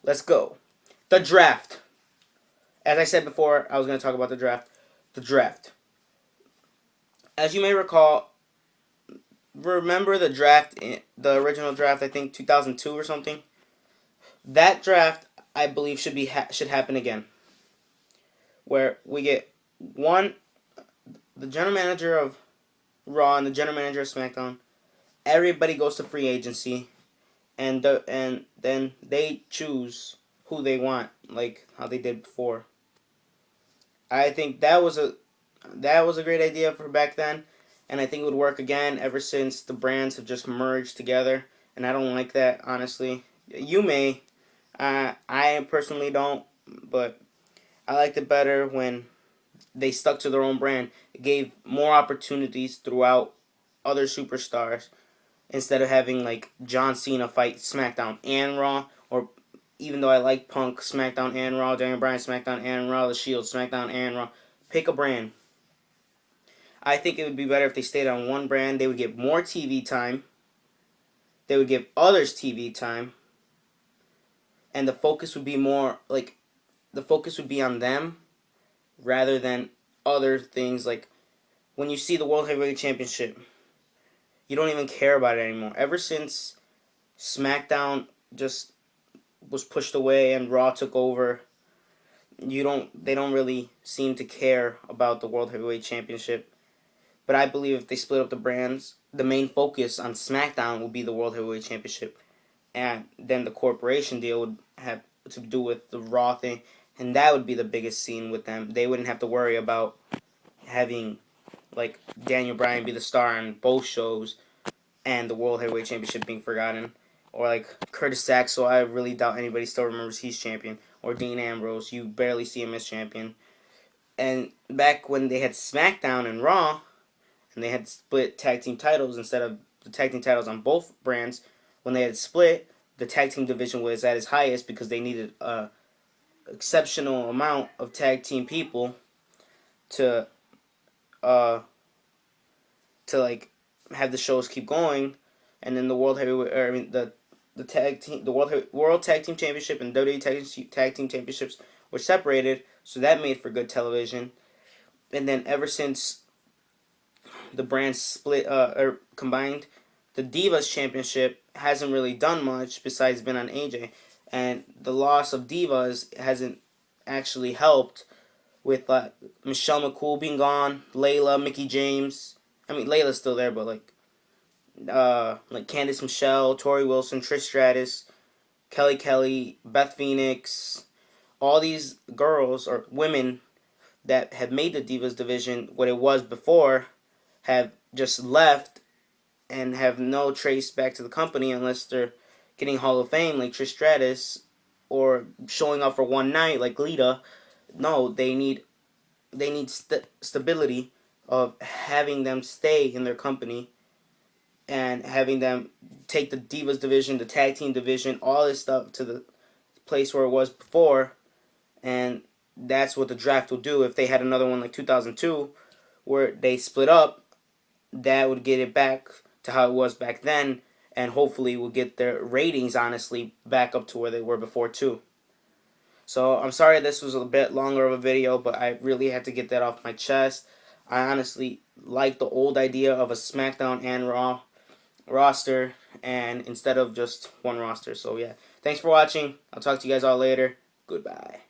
let's go. The draft. As I said before, I was going to talk about the draft. The draft. As you may recall, remember the draft, the original draft, I think 2002 or something? That draft, I believe, should happen again. Where we get one, the general manager of Raw and the general manager of SmackDown. Everybody goes to free agency, and then they choose who they want, like how they did before. I think that was a great idea for back then, and I think it would work again ever since the brands have just merged together, and I don't like that, honestly. You may. I personally don't, but I liked it better when they stuck to their own brand. It gave more opportunities throughout other superstars instead of having like John Cena fight SmackDown and Raw, or even though I like Punk SmackDown and Raw, Daniel Bryan SmackDown and Raw, The Shield SmackDown and Raw. Pick a brand. I think it would be better if they stayed on one brand. They would get more TV time. They would give others TV time. And the focus would be more like the focus would be on them rather than other things. Like when you see the World Heavyweight Championship, you don't even care about it anymore. Ever since SmackDown just was pushed away and Raw took over, they don't really seem to care about the World Heavyweight Championship. But I believe if they split up the brands, the main focus on SmackDown will be the World Heavyweight Championship, and then the corporation deal would have to do with the Raw thing, and that would be the biggest scene with them. They wouldn't have to worry about having like Daniel Bryan be the star on both shows and the World Heavyweight Championship being forgotten, or like Curtis Axel. I really doubt anybody still remembers he's champion, or Dean Ambrose. You barely see him as champion. And back when they had SmackDown and Raw, and they had split tag team titles instead of the tag team titles on both brands, when they had split, the tag team division was at its highest because they needed a exceptional amount of tag team people to like have the shows keep going. And then the World Heavyweight, or I mean the tag team, the World Tag Team Championship and WWE Tag Team Championships were separated, so that made for good television. And then ever since the brands split or combined, the Divas Championship hasn't really done much besides been on AJ, and the loss of Divas hasn't actually helped with Michelle McCool being gone, Layla, Mickey James. I mean Layla's still there, but like Candice Michelle, Tori Wilson, Trish Stratus, Kelly, Beth Phoenix, all these girls or women that have made the Divas division what it was before have just left and have no trace back to the company unless they're getting Hall of Fame like Trish Stratus or showing up for one night like Lita. No, they need stability of having them stay in their company and having them take the Divas division, the tag team division, all this stuff to the place where it was before. And that's what the draft will do. If they had another one like 2002 where they split up, that would get it back to how it was back then, and hopefully will get their ratings, honestly, back up to where they were before, too. So, I'm sorry this was a bit longer of a video, but I really had to get that off my chest. I honestly like the old idea of a SmackDown and Raw roster, and instead of just one roster. So, yeah. Thanks for watching. I'll talk to you guys all later. Goodbye.